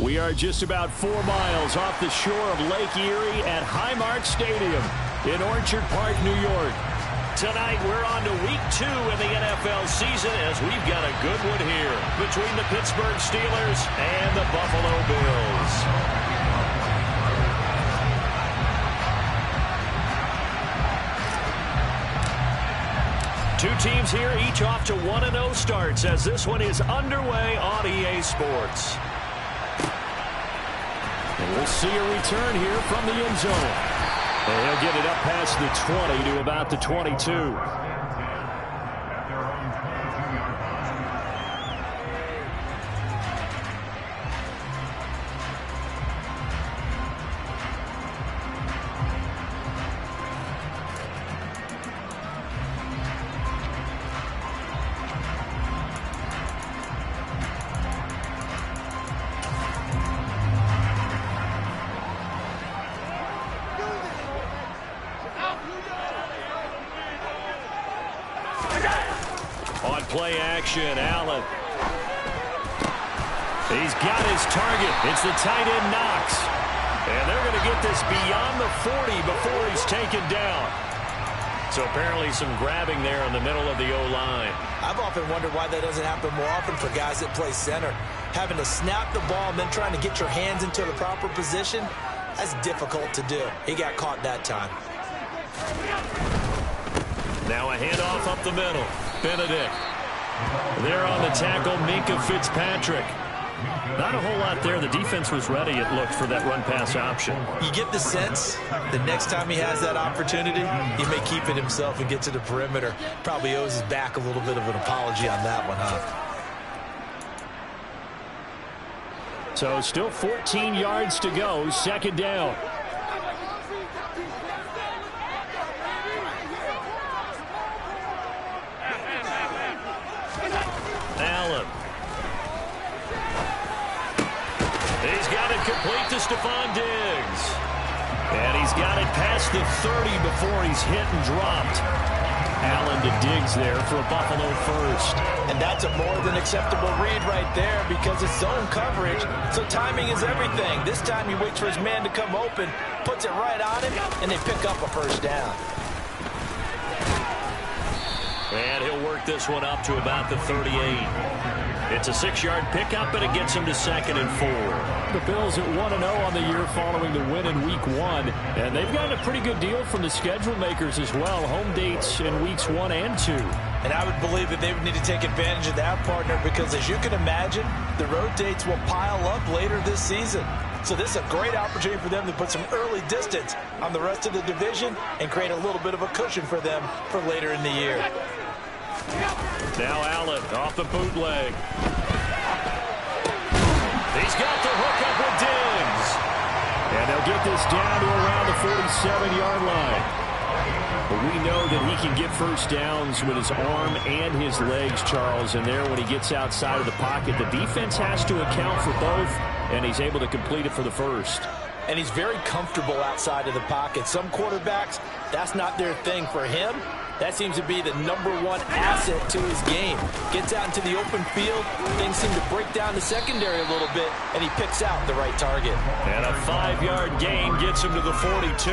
We are just about 4 miles off the shore of Lake Erie at Highmark Stadium in Orchard Park, New York. Tonight, we're on to week 2 in the NFL season as we've got a good one here between the Pittsburgh Steelers and the Buffalo Bills. Two teams here, each off to 1-0 starts as this one is underway on EA Sports. And we'll see a return here from the end zone. And he'll get it up past the 20 to about the 22. On play action, Allen. He's got his target. It's the tight end, Knox. And they're going to get this beyond the 40 before he's taken down. So apparently some grabbing there in the middle of the O-line. I've often wondered why that doesn't happen more often for guys that play center. Having to snap the ball and then trying to get your hands into the proper position, that's difficult to do. He got caught that time. Now a handoff up the middle. Benedict. There on the tackle, Minkah Fitzpatrick. Not a whole lot there. The defense was ready, it looked, for that run-pass option. You get the sense the next time he has that opportunity, he may keep it himself and get to the perimeter. Probably owes his back a little bit of an apology on that one, huh? So still 14 yards to go, second down. Allen. He's got it complete to Stephon Diggs. And he's got it past the 30 before he's hit and dropped. Allen to Diggs there for a Buffalo first. And that's a more than acceptable read right there because it's zone coverage, so timing is everything. This time he waits for his man to come open, puts it right on him, and they pick up a first down. And he'll work this one up to about the 38. It's a 6-yard pickup, and it gets him to 2nd and 4. The Bills at 1-0 on the year following the win in Week 1. And they've gotten a pretty good deal from the schedule makers as well. Home dates in Weeks 1 and 2. And I would believe that they would need to take advantage of that, partner, because as you can imagine, the road dates will pile up later this season. So this is a great opportunity for them to put some early distance on the rest of the division and create a little bit of a cushion for them for later in the year. Now Allen off the bootleg. He's got the hook up with Diggs. And they'll get this down to around the 47-yard line. But we know that he can get first downs with his arm and his legs, Charles. And there when he gets outside of the pocket, the defense has to account for both, and he's able to complete it for the first. And he's very comfortable outside of the pocket. Some quarterbacks, that's not their thing. For him, that seems to be the #1 asset to his game. Gets out into the open field, things seem to break down the secondary a little bit, and he picks out the right target. And a 5-yard gain gets him to the 42.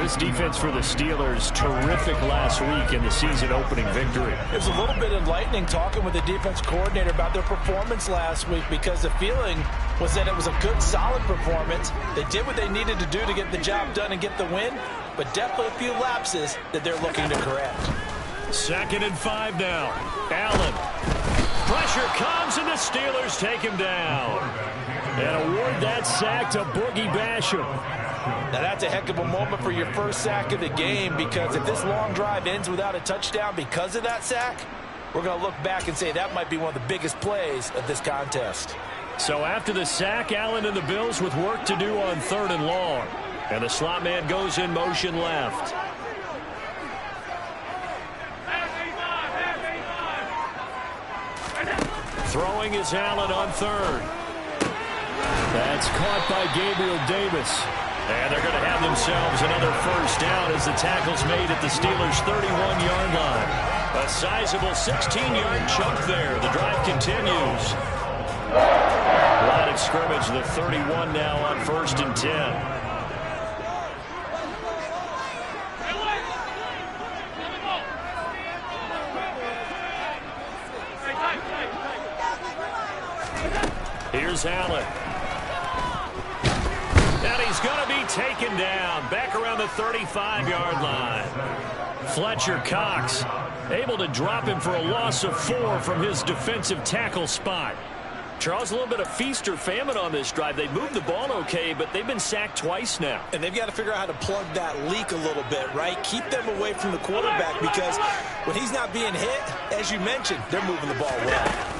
This defense for the Steelers, terrific last week in the season-opening victory. It was a little bit enlightening talking with the defense coordinator about their performance last week because the feeling was that it was a good, solid performance. They did what they needed to do to get the job done and get the win, but definitely a few lapses that they're looking to correct. 2nd and 5 now. Allen. Pressure comes, and the Steelers take him down. And award that sack to Boogie Basham. Now that's a heck of a moment for your first sack of the game, because if this long drive ends without a touchdown because of that sack, we're going to look back and say that might be one of the biggest plays of this contest. So after the sack, Allen and the Bills with work to do on 3rd and long. And the slot man goes in motion left. Throwing is Allen on 3rd. That's caught by Gabriel Davis. And they're going to have themselves another first down as the tackle's made at the Steelers' 31-yard line. A sizable 16-yard chunk there. The drive continues. Line of scrimmage, the 31 now on 1st and 10. Here's Allen. And he's going to be taken down back around the 35-yard line. Fletcher Cox able to drop him for a loss of 4 from his defensive tackle spot. Charles, a little bit of feast or famine on this drive. They moved the ball okay, but they've been sacked twice now. And they've got to figure out how to plug that leak a little bit, right? Keep them away from the quarterback, because when he's not being hit, as you mentioned, they're moving the ball well.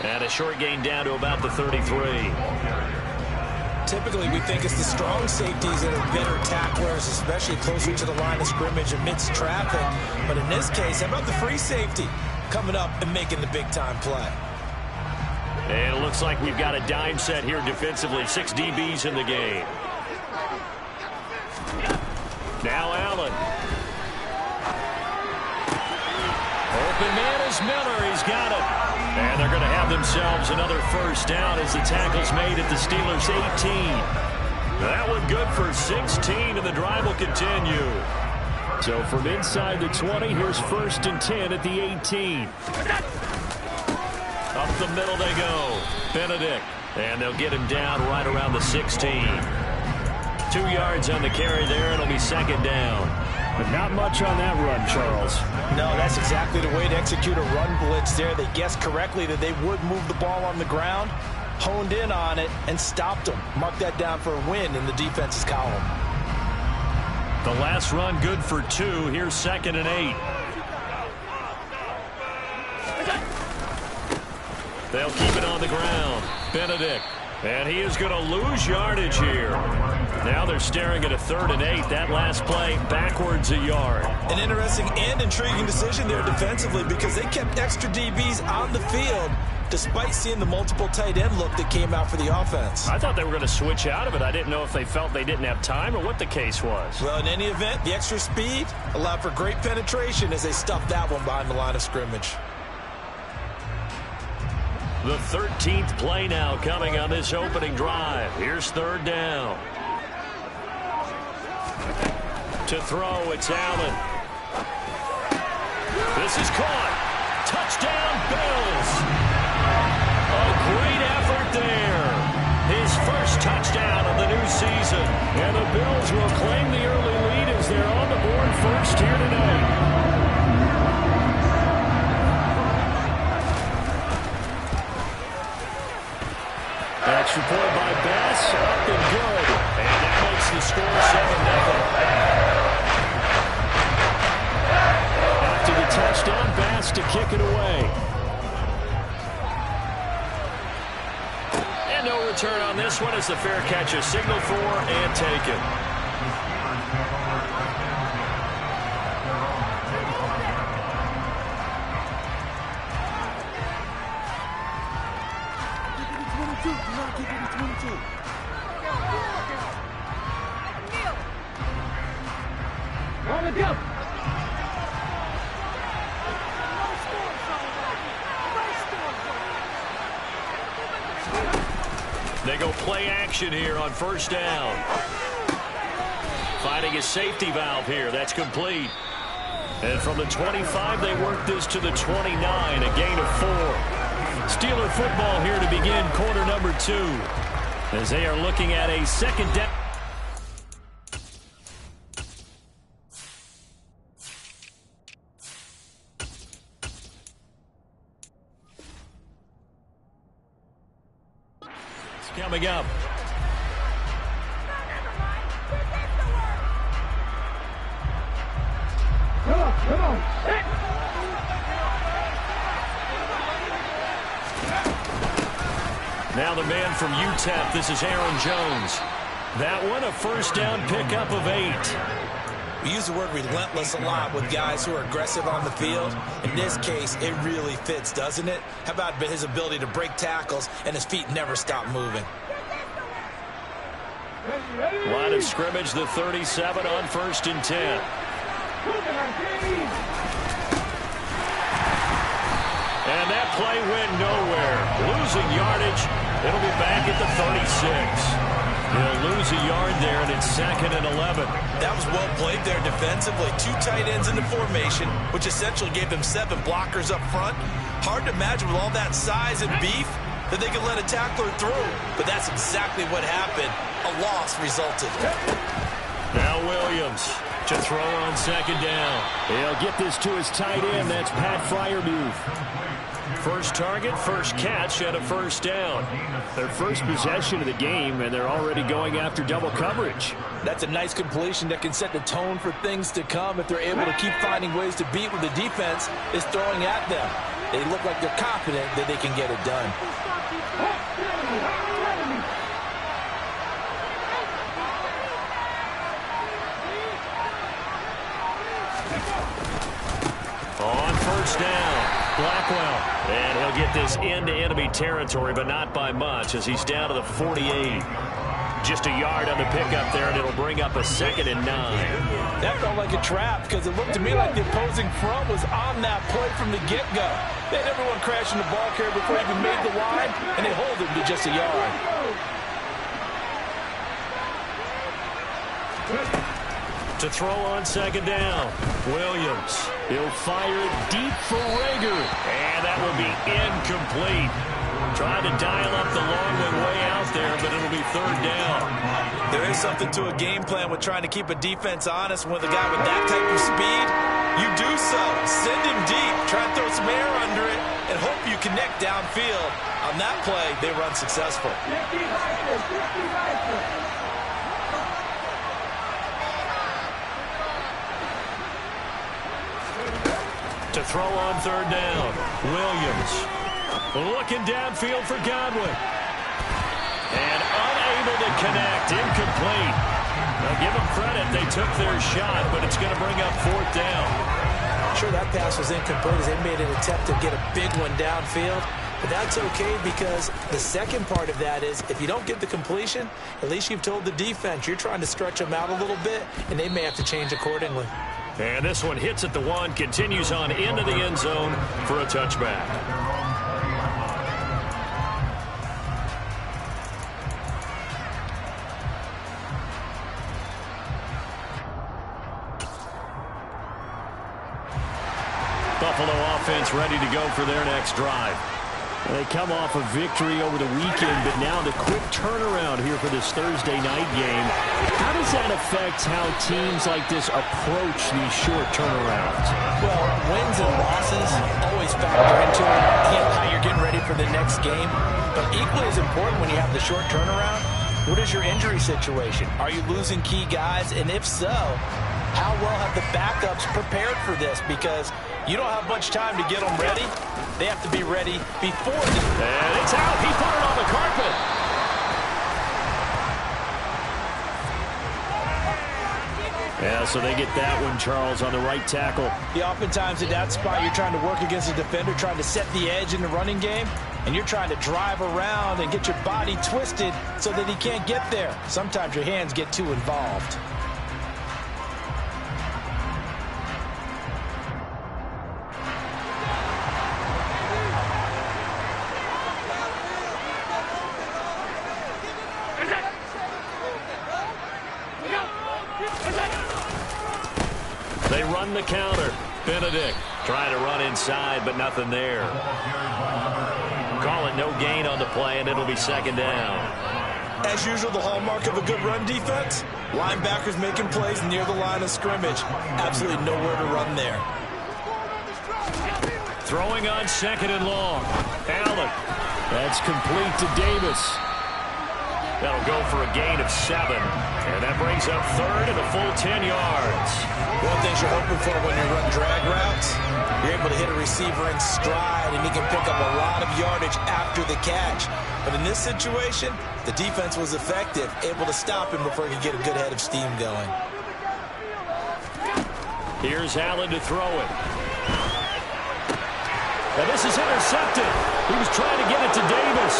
And a short gain down to about the 33. Typically, we think it's the strong safeties that are better tacklers, especially closer to the line of scrimmage amidst traffic. But in this case, how about the free safety coming up and making the big-time play? And it looks like we've got a dime set here defensively. 6 DBs in the game. Now Allen. Open man is Miller. He's got it. And they're going to have themselves another first down as the tackle's made at the Steelers' 18. That one good for 16, and the drive will continue. So from inside the 20, here's 1st and 10 at the 18. Up the middle they go. Benedict. And they'll get him down right around the 16. 2 yards on the carry there. It'll be 2nd down. But not much on that run, Charles. No, that's exactly the way to execute a run blitz there. They guessed correctly that they would move the ball on the ground, honed in on it, and stopped them. Mark that down for a win in the defense's column. The last run good for 2. Here's 2nd and 8. They'll keep it on the ground. Benedict. And he is going to lose yardage here. Now they're staring at a 3rd and 8. That last play backwards a yard. An interesting and intriguing decision there defensively, because they kept extra DBs on the field despite seeing the multiple tight end look that came out for the offense. I thought they were going to switch out of it. I didn't know if they felt they didn't have time or what the case was. Well, in any event, the extra speed allowed for great penetration as they stuffed that one behind the line of scrimmage. The 13th play now coming on this opening drive. Here's 3rd down. To throw, it's Allen. This is caught. Touchdown, Bills. A great effort there. His first touchdown of the new season. And the Bills will claim the early lead as they're on the board first here tonight. Extra point by Bass, up and good. And that makes the score 7-0. After the touchdown, Bass to kick it away. And no return on this one as the fair catch is signaled for and taken. They go play action here on 1st down. Finding a safety valve here. That's complete. And from the 25, they work this to the 29, a gain of 4. Steeler football here to begin quarter number 2 as they are looking at a 2nd down. Coming up. Come on. Now the man from UTEP, this is Aaron Jones. That one, a 1st down pickup of 8. We use the word relentless a lot with guys who are aggressive on the field. In this case, it really fits, doesn't it? How about his ability to break tackles and his feet never stop moving? Line of scrimmage, the 37 on 1st and 10. And that play went nowhere. Losing yardage. It'll be back at the 36. They'll lose a yard there, and it's 2nd and 11. That was well played there defensively. 2 tight ends in the formation, which essentially gave them 7 blockers up front. Hard to imagine with all that size and beef that they could let a tackler through. But that's exactly what happened. A loss resulted. Now Williams to throw on 2nd down. He'll get this to his tight end. That's Pat Freiermuth. First target, first catch, and a 1st down. Their first possession of the game, and they're already going after double coverage. That's a nice completion that can set the tone for things to come if they're able to keep finding ways to beat what the defense is throwing at them. They look like they're confident that they can get it done. On 1st down. Blackwell, and he'll get this into enemy territory, but not by much as he's down to the 48. Just a yard on the pickup there, and it'll bring up a 2nd and 9. That felt like a trap because it looked to me like the opposing front was on that play from the get-go. They had everyone crashing the ball carrier before he even made the line, and they hold him to just a yard. To throw on 2nd down, Williams. He'll fire it deep for Rager, and that will be incomplete. Trying to dial up the long way out there, but it'll be 3rd down. There is something to a game plan with trying to keep a defense honest. When the guy with that type of speed, you do so. Send him deep, try and throw some air under it, and hope you connect downfield. On that play, they run successful. To throw on 3rd down, Williams looking downfield for Godwin. And unable to connect, incomplete. Now give them credit, they took their shot, but it's going to bring up 4th down. Sure, that pass was incomplete as they made an attempt to get a big one downfield. But that's okay because the second part of that is if you don't get the completion, at least you've told the defense you're trying to stretch them out a little bit, and they may have to change accordingly. And this one hits at the 1, continues on into the end zone for a touchback. Buffalo offense ready to go for their next drive. They come off a victory over the weekend, but now the quick turnaround here for this Thursday night game. How does that affect how teams like this approach these short turnarounds? Well, wins and losses always factor into how you're getting ready for the next game. But equally as important when you have the short turnaround, what is your injury situation? Are you losing key guys? And if so, how well have the backups prepared for this? Because you don't have much time to get them ready. They have to be ready before the... And it's out. He put it on the carpet. Yeah, so they get that one, Charles, on the right tackle. Yeah, oftentimes at that spot, you're trying to work against a defender, trying to set the edge in the running game, and you're trying to drive around and get your body twisted so that he can't get there. Sometimes your hands get too involved. They run the counter. Benedict trying to run inside, but nothing there. Call it no gain on the play, and it'll be 2nd down. As usual, the hallmark of a good run defense, linebackers making plays near the line of scrimmage. Absolutely nowhere to run there. Throwing on 2nd and long. Allen. That's complete to Davis. That'll go for a gain of 7. And that brings up 3rd and a full 10 yards. One thing you're hoping for when you run drag routes, you're able to hit a receiver in stride, and he can pick up a lot of yardage after the catch. But in this situation, the defense was effective, able to stop him before he could get a good head of steam going. Here's Allen to throw it. Now this is intercepted. He was trying to get it to Davis.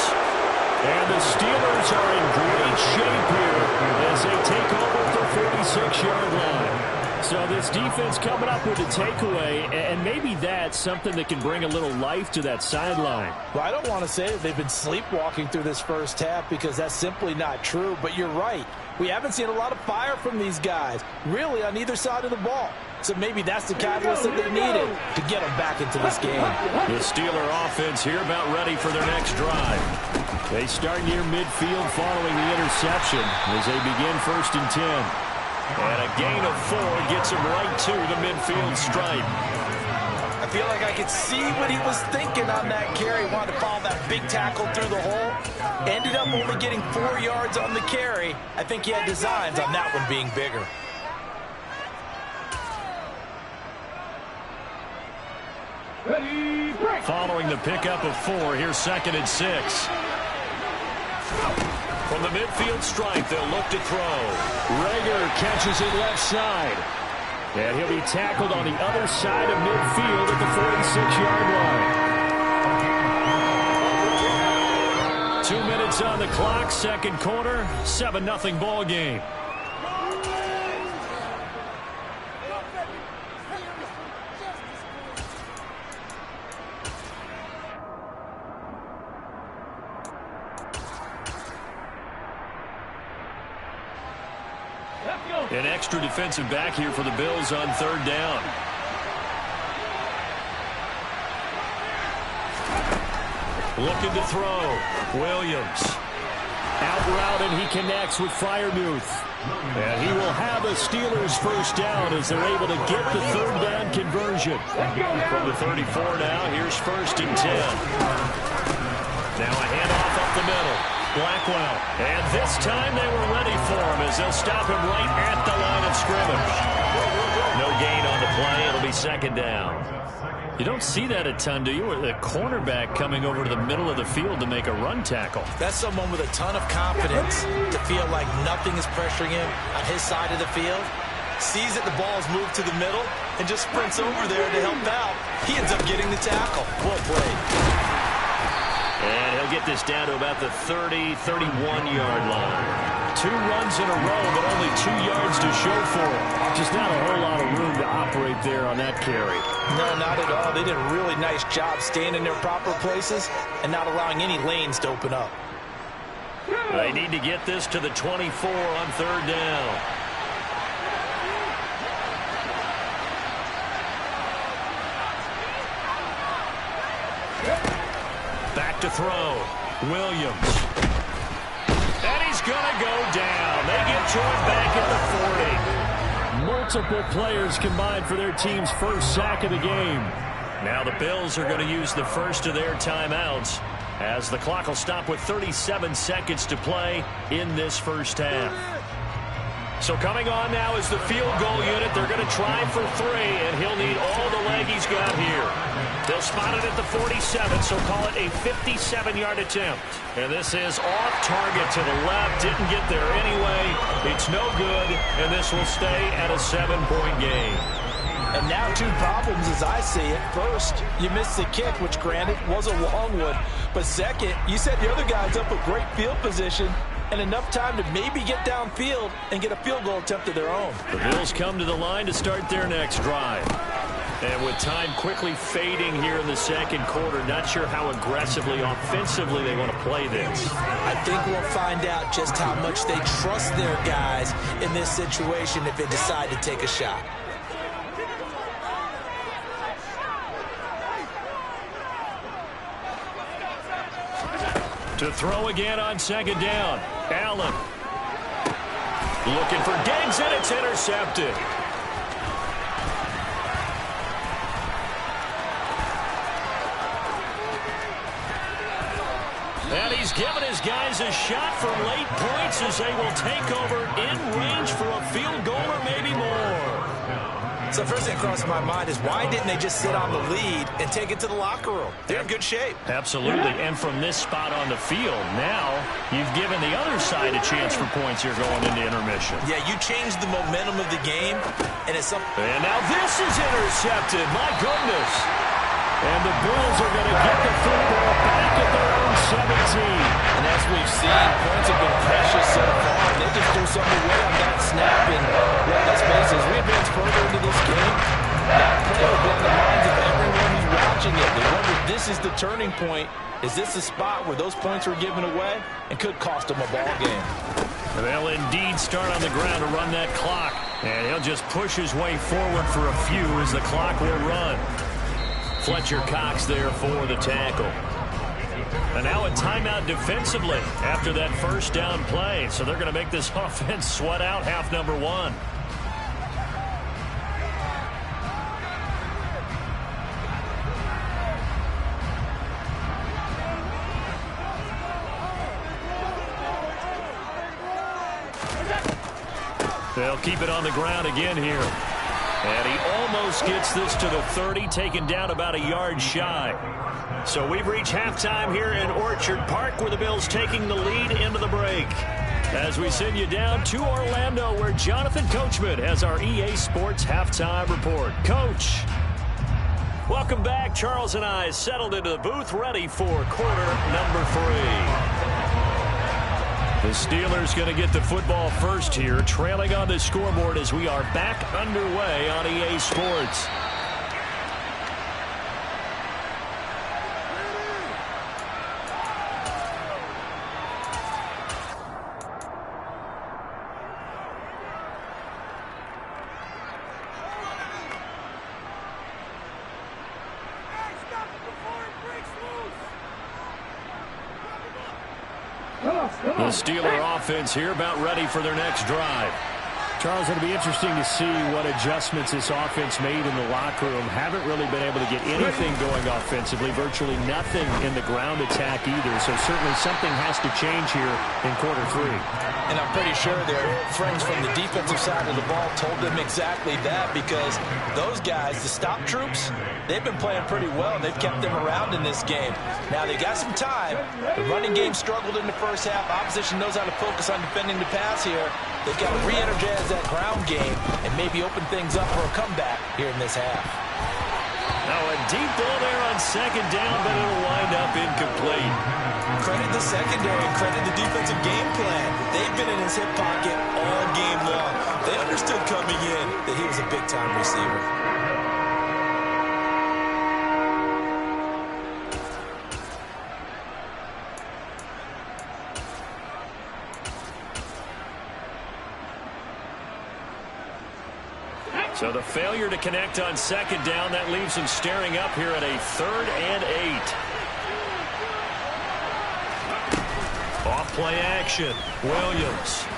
And the Steelers are in great shape here as they take over at the 46-yard line. So this defense coming up with a takeaway, and maybe that's something that can bring a little life to that sideline. Well, I don't want to say that they've been sleepwalking through this first half because that's simply not true, but you're right. We haven't seen a lot of fire from these guys, really, on either side of the ball. So maybe that's the catalyst that they needed to get them back into this game. The Steeler offense here about ready for their next drive. They start near midfield following the interception as they begin 1st and 10. And a gain of 4 gets him right to the midfield stripe. I feel like I could see what he was thinking on that carry. Wanted to follow that big tackle through the hole. Ended up only getting 4 yards on the carry. I think he had designs on that one being bigger. Following the pickup of 4, here's 2nd and 6. From the midfield stripe, they'll look to throw. Reagor catches it left side. And he'll be tackled on the other side of midfield at the 46-yard line. 2 minutes on the clock, second quarter, 7-0 ball game. An extra defensive back here for the Bills on 3rd down. Looking to throw. Williams. Out route, and he connects with Freiermuth. And he will have a Steelers first down as they're able to get the 3rd down conversion. From the 34 now, here's 1st and 10. Now a handoff up the middle. Blackwell. And this time they were ready for him as they'll stop him right at the line of scrimmage. No gain on the play. It'll be 2nd down. You don't see that a ton, do you? The cornerback coming over to the middle of the field to make a run tackle. That's someone with a ton of confidence to feel like nothing is pressuring him on his side of the field. Sees that the ball is moved to the middle and just sprints over there to help out. He ends up getting the tackle. Well played. And he'll get this down to about the 30, 31-yard line. 2 runs in a row, but only 2 yards to show for it. Just not a whole lot of room to operate there on that carry. No, not at all. They did a really nice job staying in their proper places and not allowing any lanes to open up. They need to get this to the 24 on 3rd down. Back to throw. Williams. And he's going to go down. They get to him back at the 40. Multiple players combined for their team's first sack of the game. Now the Bills are going to use the first of their timeouts as the clock will stop with 37 seconds to play in this first half. So coming on now is the field goal unit. They're going to try for 3, and he'll need all the leg he's got here. They'll spot it at the 47, so call it a 57-yard attempt. And this is off target to the left. Didn't get there anyway. It's no good, and this will stay at a 7-point game. And now 2 problems as I see it. First, you missed the kick, which granted was a long one. But second, you set the other guys up with great field position and enough time to maybe get downfield and get a field goal attempt of their own. The Bills come to the line to start their next drive. And with time quickly fading here in the second quarter, not sure how aggressively, offensively they want to play this. I think we'll find out just how much they trust their guys in this situation if they decide to take a shot. To throw again on 2nd down. Allen. Looking for Diggs, and it's intercepted. And he's given his guys a shot for late points as they will take over in range for a field goal or maybe more. So first thing across my mind is why didn't they just sit on the lead and take it to the locker room? They're in good shape. Absolutely. And from this spot on the field, now you've given the other side a chance for points here going into intermission. Yeah, you changed the momentum of the game, and it's something. And now this is intercepted. My goodness. And the Bills are going to get the football back at their own 17. And as we've seen, points have been precious so far. They just threw something away on that snap. And let's face it, as we advance further this is the turning point. Is this the spot where those points were given away and could cost them a ball game? They'll indeed start on the ground to run that clock. And he'll just push his way forward for a few as the clock will run. Fletcher Cox there for the tackle. And now a timeout defensively after that first down play. So they're going to make this offense sweat out half number one. They'll keep it on the ground again here. And he almost gets this to the 30, taken down about a yard shy. So we've reached halftime here in Orchard Park, where the Bills taking the lead into the break. As we send you down to Orlando, where Jonathan Coachman has our EA Sports Halftime Report. Coach, welcome back. Charles and I settled into the booth, ready for quarter number 3. The Steelers going to get the football first here, trailing on the scoreboard as we are back underway on EA Sports. The Steeler offense here about ready for their next drive. Charles, it'll be interesting to see what adjustments this offense made in the locker room. Haven't really been able to get anything going offensively, virtually nothing in the ground attack either. So certainly something has to change here in quarter 3. And I'm pretty sure their friends from the defensive side of the ball told them exactly that, because those guys, the stop troops, they've been playing pretty well. They've kept them around in this game. Now, they got some time. The running game struggled in the first half. Opposition knows how to focus on defending the pass here. They've got to re-energize that ground game and maybe open things up for a comeback here in this half. Now a deep ball there on second down, but it'll wind up incomplete. Credit the secondary, credit the defensive game plan. They've been in his hip pocket all game long. They understood coming in that he was a big-time receiver. So the failure to connect on second down, that leaves him staring up here at a 3rd and 8. Off play action. Williams.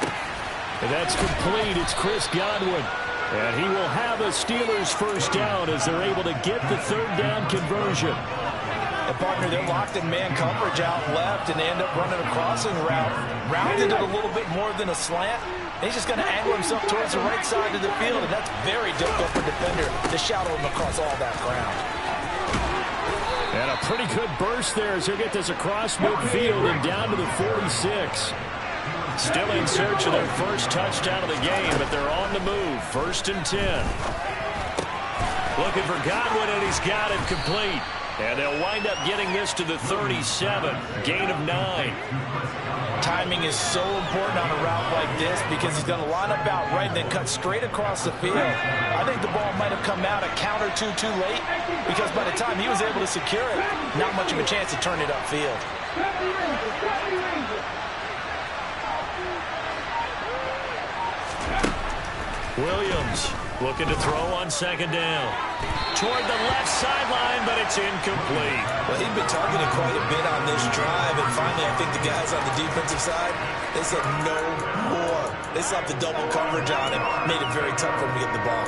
And that's complete. It's Chris Godwin. And he will have a Steelers first down as they're able to get the 3rd down conversion. And partner, they're locked in man coverage out left, and they end up running a crossing route. Rounded it a little bit more than a slant. He's just going to angle himself towards the right side of the field, and that's very difficult for a defender to shadow him across all that ground. And a pretty good burst there as he'll get this across midfield and down to the 46. Still in search of their first touchdown of the game, but they're on the move. 1st and 10. Looking for Godwin, and he's got it complete. And they'll wind up getting this to the 37. Gain of 9. Timing is so important on a route like this, because he's going to line up out right and then cut straight across the field. I think the ball might have come out a count or two too late, because by the time he was able to secure it, not much of a chance to turn it upfield. Williams looking to throw on second down. Toward the left sideline, but it's incomplete. Well, he'd been targeted quite a bit on this drive, and finally I think the guys on the defensive side, they said no more. They slapped the double coverage on him, made it very tough for him to get the ball.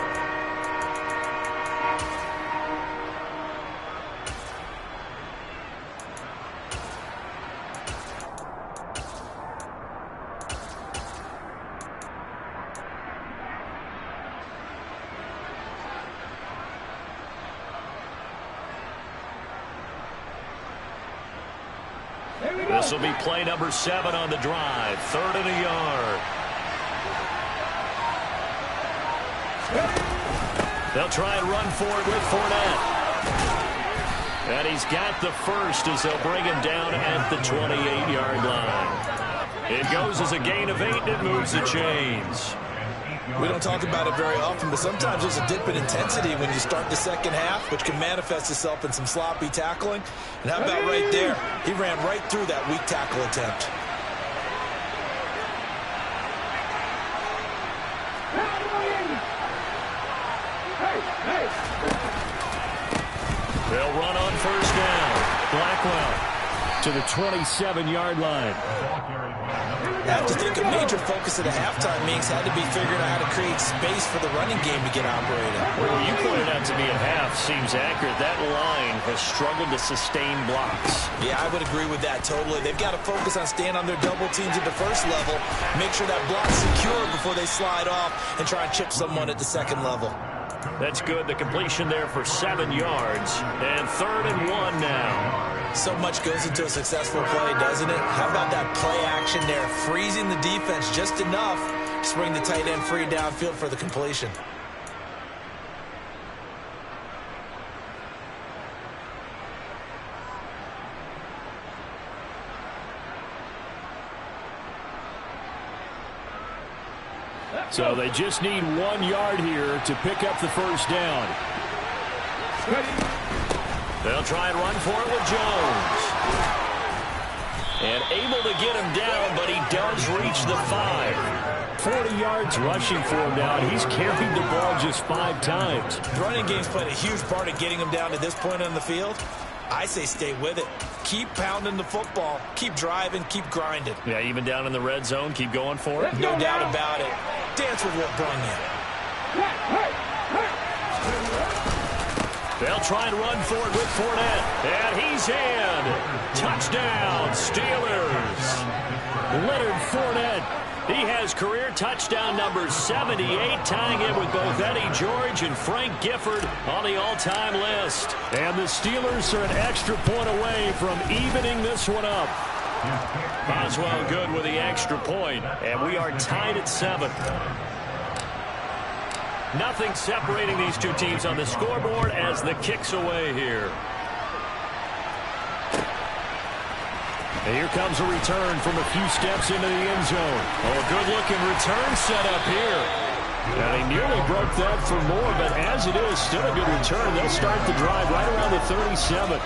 This will be play number 7 on the drive. 3rd and a yard. They'll try and run for it with Fournette. And he's got the first as they'll bring him down at the 28-yard line. It goes as a gain of 8, and it moves the chains. We don't talk about it very often, but sometimes there's a dip in intensity when you start the second half, which can manifest itself in some sloppy tackling. And how about right there? He ran right through that weak tackle attempt. They'll run on first down. Blackwell to the 27-yard line. I have to think a major focus of the halftime meetings had to be figuring out how to create space for the running game to get operating. Well, what you pointed out to me at half seems accurate. That line has struggled to sustain blocks. Yeah, I would agree with that totally. They've got to focus on staying on their double teams at the first level, make sure that block's secure before they slide off and try and chip someone at the second level. That's good. The completion there for 7 yards. And 3rd and 1 now. So much goes into a successful play, doesn't it? How about that play action there, freezing the defense just enough to spring the tight end free downfield for the completion. So they just need 1 yard here to pick up the first down. They'll try and run for it with Jones. And able to get him down, but he does reach the 5. 40 yards rushing for him now, and he's carried the ball just 5 times. The running game's played a huge part in getting him down to this point on the field. I say stay with it. Keep pounding the football. Keep driving. Keep grinding. Yeah, even down in the red zone, keep going for it. No doubt about it. Dance with what brung you. They'll try and run for it with Fournette. And he's in. Touchdown, Steelers. Leonard Fournette. He has career touchdown number 78, tying it with both Eddie George and Frank Gifford on the all-time list. And the Steelers are an extra point away from evening this one up. Boswell good with the extra point, and we are tied at 7. Nothing separating these two teams on the scoreboard as the kick's away here. And here comes a return from a few steps into the end zone. Oh, a good-looking return set up here. And he nearly broke that for more, but as it is, still a good return. They'll start the drive right around the 37.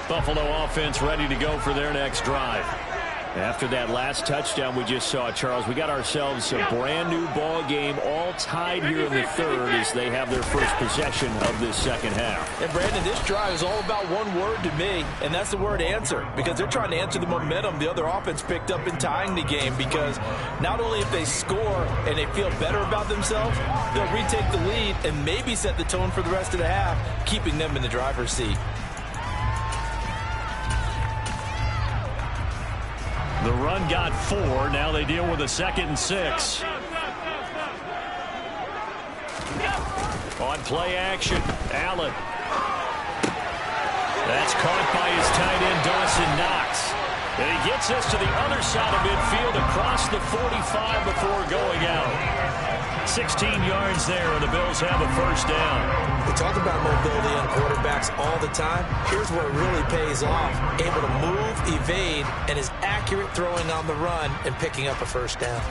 Buffalo offense ready to go for their next drive. After that last touchdown we just saw, Charles, we got ourselves a brand new ball game, all tied here in the 3rd as they have their first possession of this second half. And Brandon, this drive is all about one word to me, and that's the word answer, because they're trying to answer the momentum the other offense picked up in tying the game, because not only if they score and they feel better about themselves, they'll retake the lead and maybe set the tone for the rest of the half, keeping them in the driver's seat. The run got 4. Now they deal with a 2nd and 6. On play action, Allen. That's caught by his tight end, Dawson Knox. And he gets us to the other side of midfield across the 45 before going out. 16 yards there, and the Bills have a first down. We talk about mobility on quarterbacks all the time. Here's where it really pays off. Able to move, evade, and is accurate throwing on the run and picking up a first down.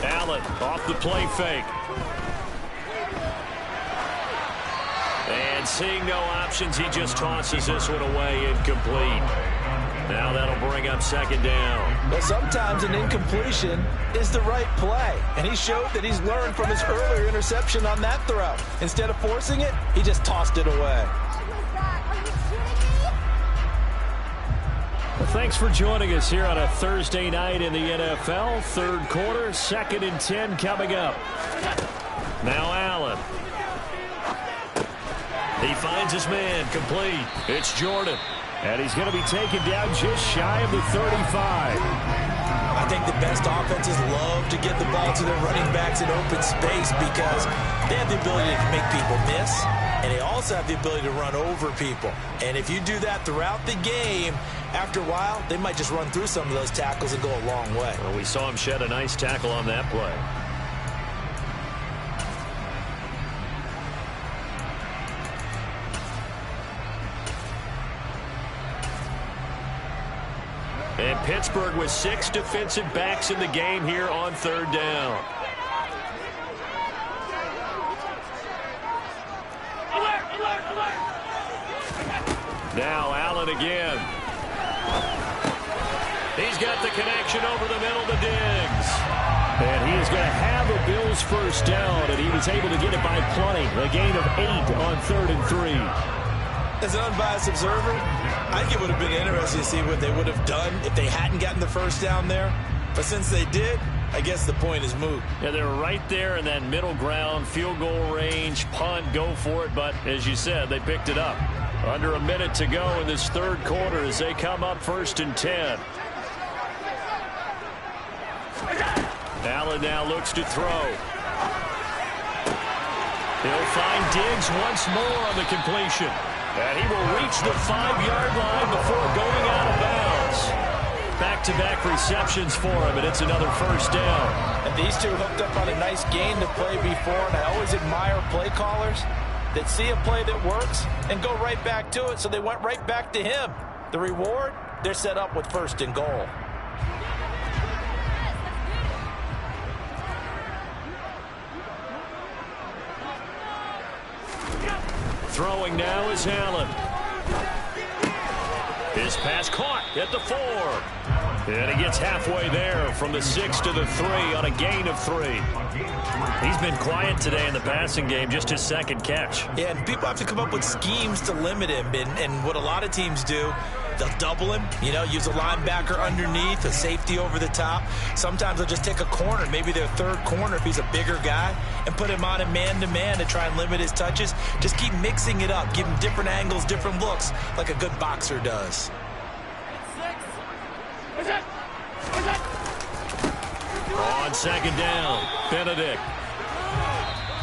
Allen off the play fake. And seeing no options, he just tosses this one away, incomplete. Now that'll bring up 2nd down. Well, sometimes an incompletion is the right play, and he showed that he's learned from his earlier interception on that throw. Instead of forcing it, he just tossed it away. Well, thanks for joining us here on a Thursday night in the NFL. 3rd quarter, 2nd and 10 coming up. Now Allen. He finds his man, complete. It's Jordan. And he's going to be taken down just shy of the 35. I think the best offenses love to get the ball to their running backs in open space because they have the ability to make people miss, and they also have the ability to run over people. And if you do that throughout the game, after a while, they might just run through some of those tackles and go a long way. Well, we saw him shed a nice tackle on that play. And Pittsburgh with 6 defensive backs in the game here on 3rd down. Now Allen again. He's got the connection over the middle to Diggs. And he is going to have a Bills first down, and he was able to get it by plenty. A gain of 8 on 3rd and 3. As an unbiased observer, I think it would have been interesting to see what they would have done if they hadn't gotten the first down there. But since they did, I guess the point is moot. Yeah, they're right there in that middle ground, field goal range, punt, go for it. But as you said, they picked it up. Under a minute to go in this 3rd quarter as they come up 1st and 10. Allen now looks to throw. He'll find Diggs once more on the completion. And he will reach the 5-yard line before going out of bounds. Back-to-back receptions for him, and it's another first down. And these two hooked up on a nice gain to play before, and I always admire play callers that see a play that works and go right back to it, so they went right back to him. The reward, they're set up with 1st and goal. Throwing now is Allen. His pass caught at the 4. And he gets halfway there from the 6 to the 3 on a gain of 3. He's been quiet today in the passing game, just his 2nd catch. Yeah, and people have to come up with schemes to limit him. And what a lot of teams do, they'll double him, use a linebacker underneath, a safety over the top. Sometimes they'll just take a corner, maybe their 3rd corner if he's a bigger guy, and put him on a man-to-man to try and limit his touches. Just keep mixing it up, give him different angles, different looks, like a good boxer does. On 2nd down, Benedict.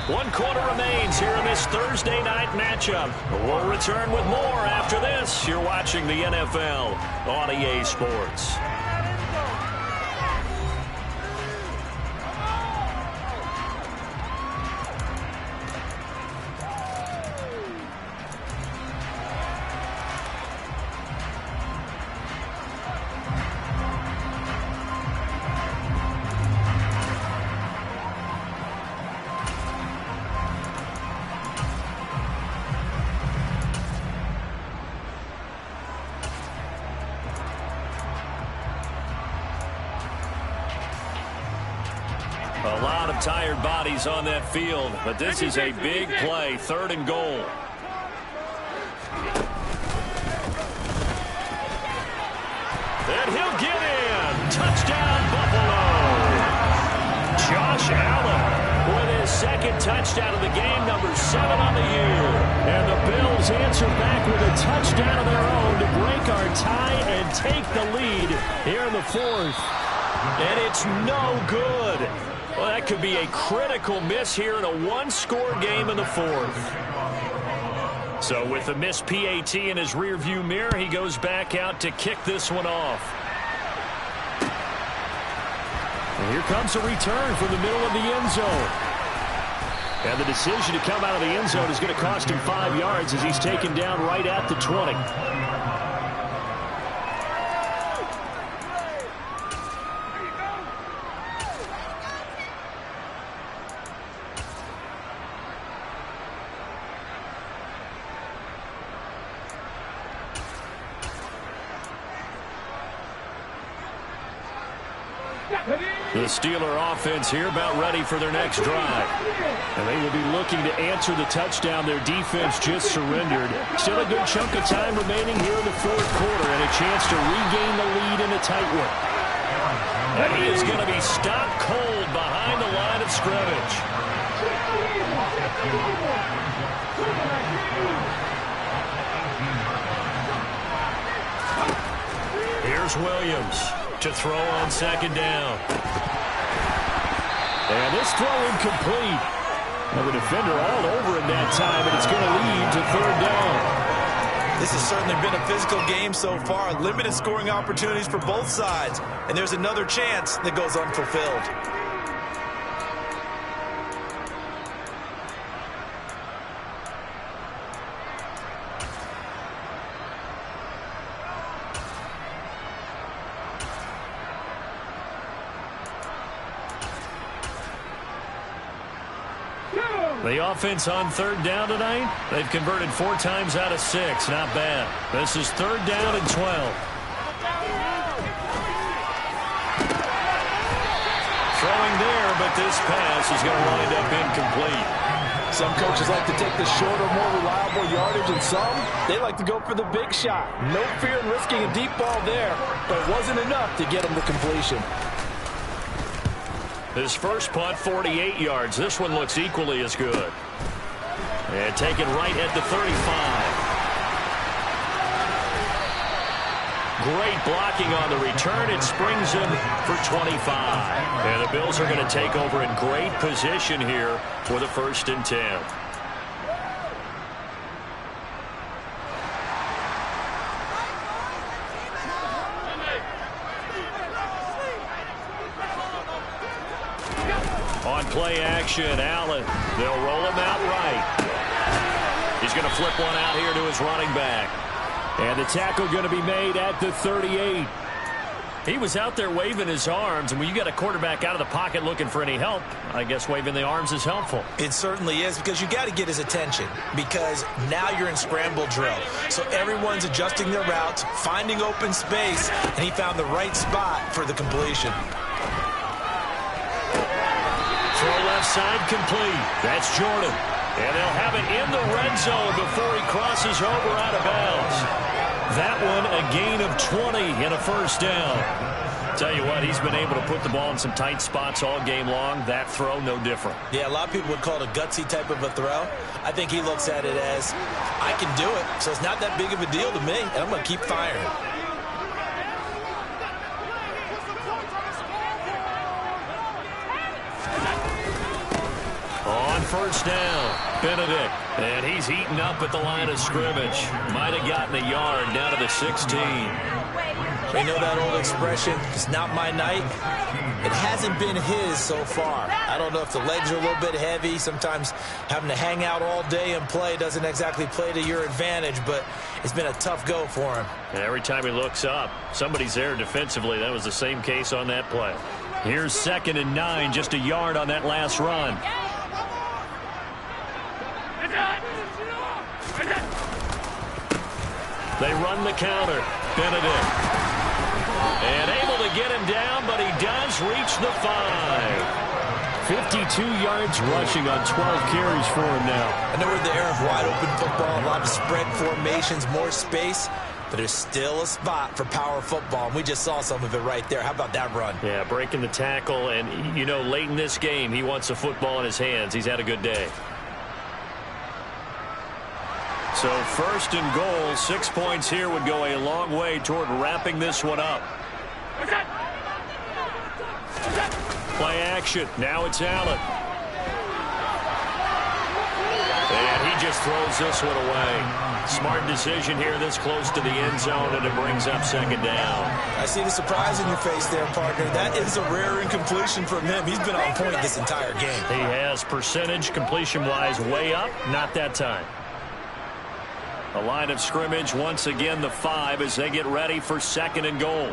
1 quarter remains here in this Thursday night matchup. We'll return with more after this. You're watching the NFL on EA Sports. A lot of tired bodies on that field, but this is a big play, 3rd and goal. And he'll get in. Touchdown, Buffalo. Josh Allen with his 2nd touchdown of the game, number 7 on the year. And the Bills answer back with a touchdown of their own to break our tie and take the lead here in the 4th. And it's no good. Well, that could be a critical miss here in a 1-score game in the 4th. So with the missed PAT in his rearview mirror, he goes back out to kick this one off. And here comes a return from the middle of the end zone. And the decision to come out of the end zone is going to cost him 5 yards as he's taken down right at the 20. The Steeler offense here about ready for their next drive. And they will be looking to answer the touchdown their defense just surrendered. Still a good chunk of time remaining here in the 4th quarter and a chance to regain the lead in a tight one. And he is going to be stopped cold behind the line of scrimmage. Here's Williams. to throw on second down. And this throw incomplete. Well, the defender all over him that time, and it's going to lead to third down. This has certainly been a physical game so far. Limited scoring opportunities for both sides. And there's another chance that goes unfulfilled. The offense on third down tonight, they've converted 4 times out of 6. Not bad. This is third down and 12. Throwing there, but this pass is going to wind up incomplete. Some coaches like to take the shorter, more reliable yardage, and some, they like to go for the big shot. No fear in risking a deep ball there, but it wasn't enough to get them to completion. His first punt, 48 yards. This one looks equally as good. And taken right at the 35. Great blocking on the return. It springs him for 25. And the Bills are going to take over in great position here for the 1st and 10. On play action, Allen. They'll roll him out right. He's going to flip one out here to his running back. And the tackle going to be made at the 38. He was out there waving his arms, and when you got a quarterback out of the pocket looking for any help, I guess waving the arms is helpful. It certainly is, because you got to get his attention, because now you're in scramble drill. So everyone's adjusting their routes, finding open space, and he found the right spot for the completion. Throw left side complete. That's Jordan. And they'll have it in the red zone before he crosses over out of bounds. That one a gain of 20 and a first down. Tell you what, he's been able to put the ball in some tight spots all game long. That throw, no different. Yeah, a lot of people would call it a gutsy type of a throw. I think he looks at it as, I can do it, so it's not that big of a deal to me, and I'm going to keep firing. On first down, Benedict. And he's heating up at the line of scrimmage. Might have gotten a yard down to the 16. You know that old expression, it's not my night? It hasn't been his so far. I don't know if the legs are a little bit heavy. Sometimes having to hang out all day and play doesn't exactly play to your advantage, but it's been a tough go for him. And every time he looks up, somebody's there defensively. That was the same case on that play. Here's 2nd and 9, just a yard on that last run. They run the counter. Benedict. And able to get him down, but he does reach the 5. 52 yards rushing on 12 carries for him now. I know we're in the era of wide open football, a lot of spread formations, more space, but there's still a spot for power football, and we just saw some of it right there. How about that run? Yeah, breaking the tackle, and, you know, late in this game, he wants the football in his hands. He's had a good day. So 1st and goal, 6 points here would go a long way toward wrapping this one up. Play action. Now it's Allen. And he just throws this one away. Smart decision here this close to the end zone, and it brings up 2nd down. I see the surprise in your face there, partner. That is a rare incompletion from him. He's been on point this entire game. He has percentage completion-wise way up. Not that time. The line of scrimmage, once again, the 5 as they get ready for 2nd and goal.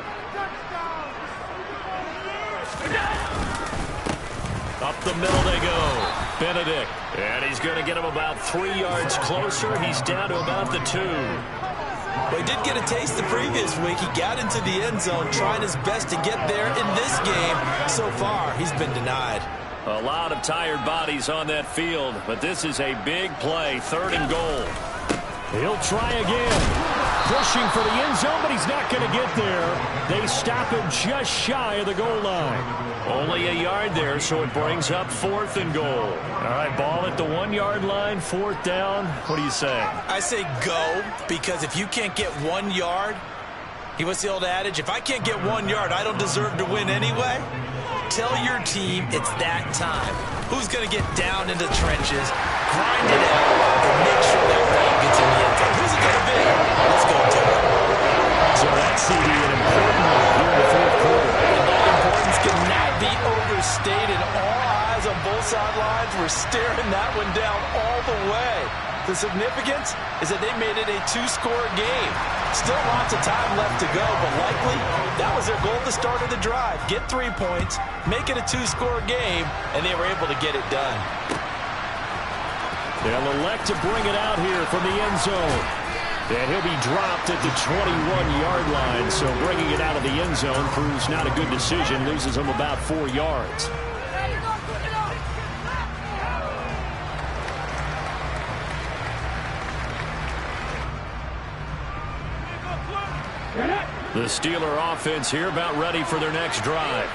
Up the middle they go. Benedict. And he's going to get him about 3 yards closer. He's down to about the 2. Well, he did get a taste the previous week. He got into the end zone, trying his best to get there in this game. So far, he's been denied. A lot of tired bodies on that field, but this is a big play, 3rd and goal. He'll try again. Pushing for the end zone, but he's not going to get there. They stop him just shy of the goal line. Only a yard there, so it brings up 4th and goal. All right, ball at the 1-yard line, 4th down. What do you say? I say go, because if you can't get 1 yard, What's the old adage? If I can't get 1 yard, I don't deserve to win anyway. Tell your team it's that time. Who's going to get down into the trenches, grind it out, and make sure that ball gets in the end zone? Who's it going to be? Let's go to it. So that's the important one here in the fourth quarter. And that importance cannot be overstated. All eyes on both sidelines were staring that one down all the way. The significance is that they made it a 2-score game. Still lots of time left to go, but likely that was their goal at the start of the drive. Get 3 points, make it a 2-score game, and they were able to get it done. They'll elect to bring it out here from the end zone. And he'll be dropped at the 21-yard line, so bringing it out of the end zone proves not a good decision, loses him about 4 yards. The Steeler offense here about ready for their next drive.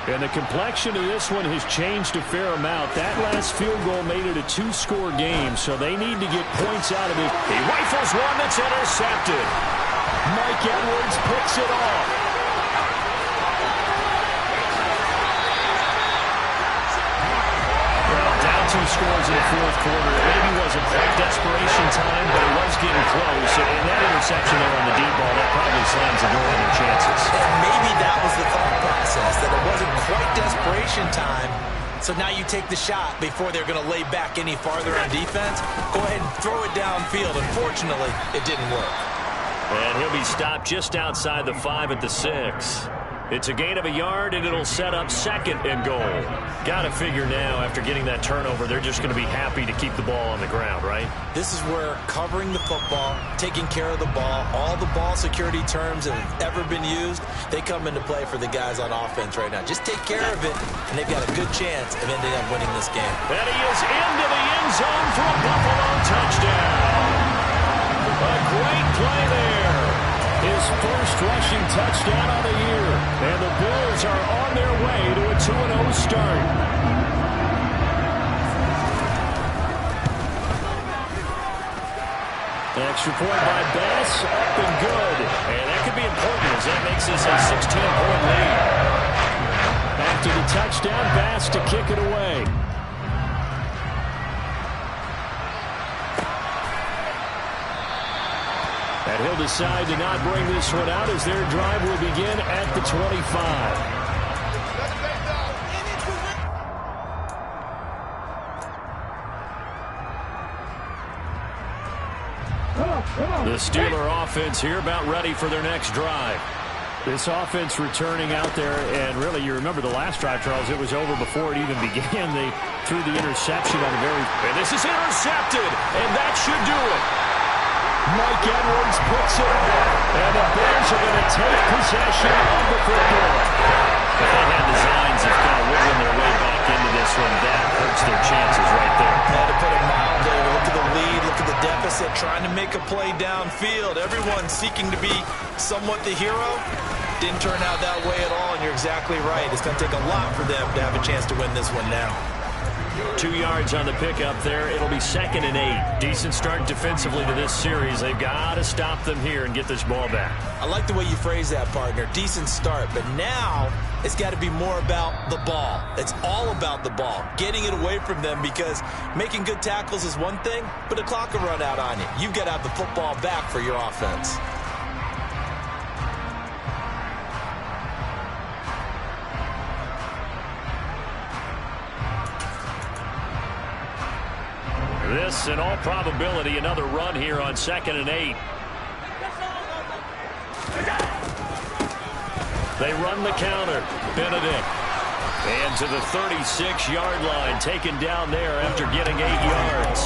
And the complexion of this one has changed a fair amount. That last field goal made it a 2-score game, so they need to get points out of it. He rifles one that's intercepted. Mike Edwards picks it off. Well, down 2 scores in the fourth quarter. It maybe wasn't quite desperation time, but it was getting close. And that interception there on the deep ball, that probably slams the door on their chances. And maybe that was the thought process, that it wasn't quite desperation time. So now you take the shot before they're going to lay back any farther on defense. Go ahead and throw it downfield. Unfortunately, it didn't work. And he'll be stopped just outside the 5 at the 6. It's a gain of a yard, and it'll set up 2nd and goal. Got to figure now, after getting that turnover, they're just going to be happy to keep the ball on the ground, right? This is where covering the football, taking care of the ball, all the ball security terms that have ever been used, they come into play for the guys on offense right now. Just take care of it, and they've got a good chance of ending up winning this game. And he is into the end zone for a Buffalo touchdown. A great play there. His first rushing touchdown of the year. And the Bills are on their way to a 2-0 start. Extra point by Bass, up and good. And that could be important as that makes this a 16-point lead. After the touchdown, Bass to kick it away. And he'll decide to not bring this one out as their drive will begin at the 25. The Steeler offense here about ready for their next drive. This offense returning out there, and really you remember the last drive, Charles, it was over before it even began. They threw the interception on a and this is intercepted, and that should do it. Mike Edwards puts it up, and the Bears are going to take possession of the football. If they had designs of kind of wiggling their way back into this one, that hurts their chances right there. Had to put it mildly. Look at the lead, look at the deficit, trying to make a play downfield. Everyone seeking to be somewhat the hero. Didn't turn out that way at all, and you're exactly right. It's going to take a lot for them to have a chance to win this one now. 2 yards on the pickup there. It'll be 2nd and 8. Decent start defensively to this series. They've got to stop them here and get this ball back. I like the way you phrase that, partner. Decent start, but now it's got to be more about the ball. It's all about the ball, getting it away from them, because making good tackles is one thing, but the clock will run out on you. You've got to have the football back for your offense. This, in all probability, another run here on 2nd and 8. They run the counter. Benedict. And to the 36-yard line, taken down there after getting 8 yards.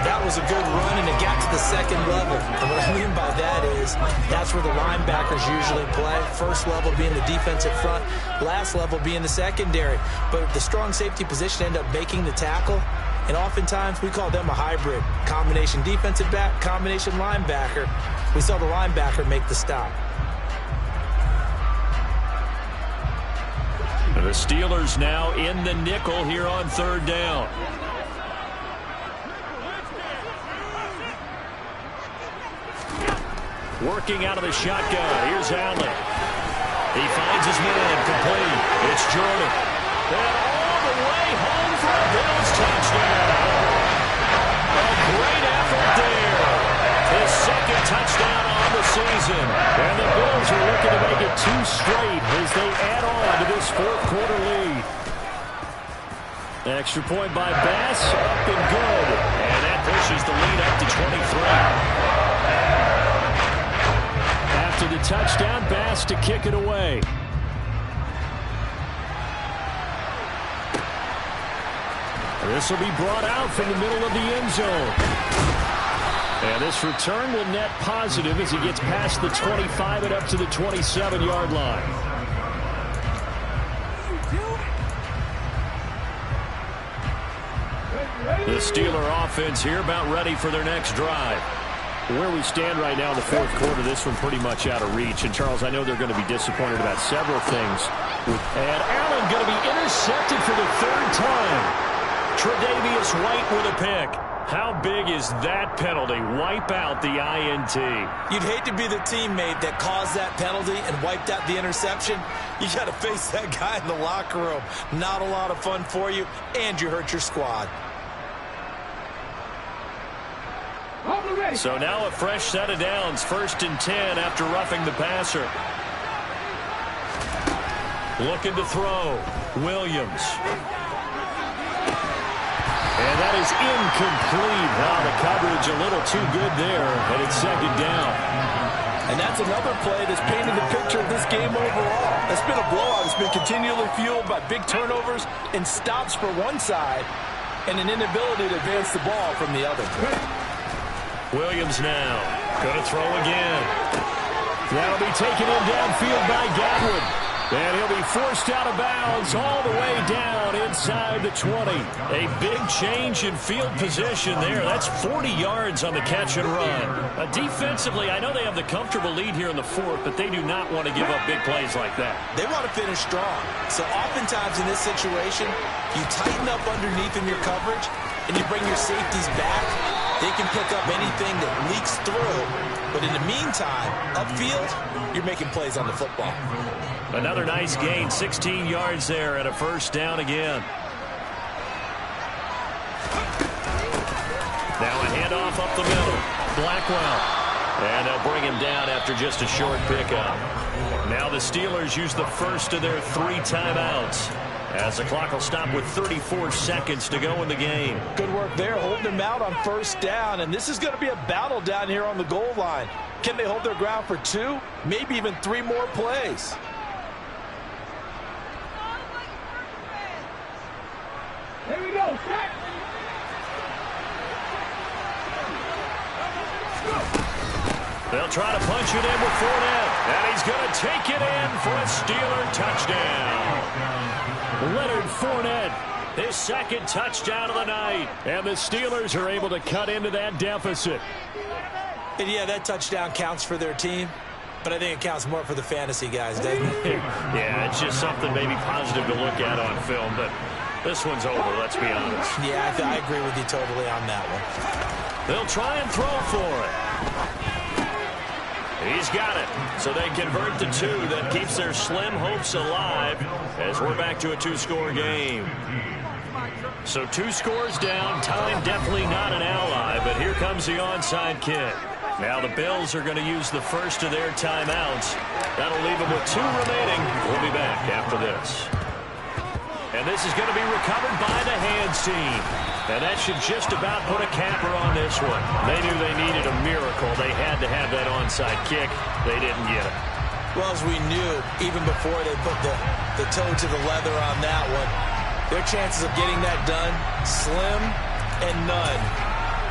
That was a good run, and it got to the 2nd level. And what I mean by that is that's where the linebackers usually play. First level being the defensive front, last level being the secondary. But the strong safety position ended up making the tackle. And oftentimes we call them a hybrid. Combination defensive back, combination linebacker. We saw the linebacker make the stop. The Steelers now in the nickel here on 3rd down. Working out of the shotgun. Here's Allen. He finds his man complete. It's Jordan. And all the way home for a Bills touchdown. A great effort there. His second touchdown on the season. And the Bills are looking to make it 2 straight as they add on to this fourth-quarter lead. Extra point by Bass, up and good. And that pushes the lead up to 23. After the touchdown, Bass to kick it away. This will be brought out from the middle of the end zone. And this return will net positive as he gets past the 25 and up to the 27-yard line. The Steeler offense here about ready for their next drive. Where we stand right now in the fourth quarter, this one pretty much out of reach. And, Charles, I know they're going to be disappointed about several things. And Allen going to be intercepted for the 3rd time. Tre'Davious White with a pick. How big is that penalty? Wipe out the INT. You'd hate to be the teammate that caused that penalty and wiped out the interception. You got to face that guy in the locker room. Not a lot of fun for you, and you hurt your squad. So now a fresh set of downs. 1st and 10 after roughing the passer. Looking to throw. Williams. And that is incomplete. Wow, the coverage a little too good there, and it's 2nd down. And that's another play that's painted the picture of this game overall. It's been a blowout. It's been continually fueled by big turnovers and stops for one side and an inability to advance the ball from the other. Williams now. Going to throw again. That'll be taken in downfield by Godwin. And he'll be forced out of bounds all the way down inside the 20. A big change in field position there. That's 40 yards on the catch and run. Defensively, I know they have the comfortable lead here in the 4th, but they do not want to give up big plays like that. They want to finish strong. So oftentimes in this situation, you tighten up underneath in your coverage, and you bring your safeties back. They can pick up anything that leaks through. But in the meantime, upfield, you're making plays on the football. Another nice gain, 16 yards there at a 1st down again. Now a handoff up the middle. Blackwell. And they'll bring him down after just a short pickup. Now the Steelers use the first of their 3 timeouts, as the clock will stop with 34 seconds to go in the game. Good work there, holding them out on 1st down. And this is going to be a battle down here on the goal line. Can they hold their ground for 2, maybe even 3 more plays? Here we go. They'll try to punch it in with Fournette. And he's going to take it in for a Steeler touchdown. Leonard Fournette, his 2nd touchdown of the night. And the Steelers are able to cut into that deficit. And yeah, that touchdown counts for their team. But I think it counts more for the fantasy guys, doesn't it? Yeah, it's just something maybe positive to look at on film. But this one's over, let's be honest. Yeah, I agree with you totally on that one. They'll try and throw for it. He's got it. So they convert the 2. That keeps their slim hopes alive as we're back to a 2-score game. So 2 scores down. Time definitely not an ally, but here comes the onside kick. Now the Bills are going to use the first of their timeouts. That'll leave them with 2 remaining. We'll be back after this. And this is going to be recovered by the hands team. And that should just about put a capper on this one. They knew they needed a miracle. They had to have that onside kick. They didn't get it. Well, as we knew, even before they put the toe to the leather on that one, their chances of getting that done, slim and none.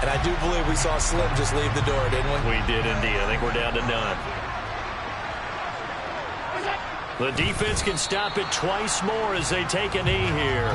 And I do believe we saw Slim just leave the door, didn't we? We did indeed. I think we're down to none. The defense can stop it twice more as they take a knee here.